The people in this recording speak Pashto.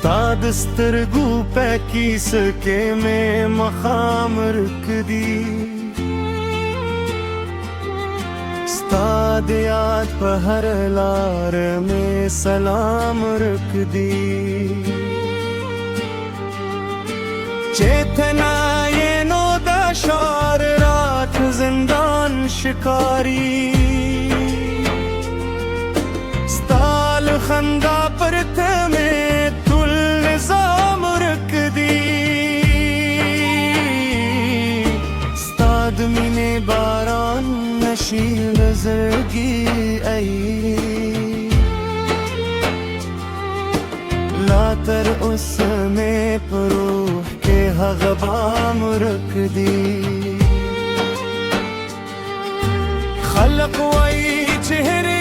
ستاد سترگو پاکی سکے میں مقام رکھ دی ستاد یاد پہر لار میں سلام رکھ دی چیتنا یہ نو دا شار رات زندان شکاری ستال خندا پرت میں تل نظام رکھ دی ستاد مینے باران نشیل زرگی ای لاتر اس میں پروح کے غبام رکھ دی خلق وئی چہرے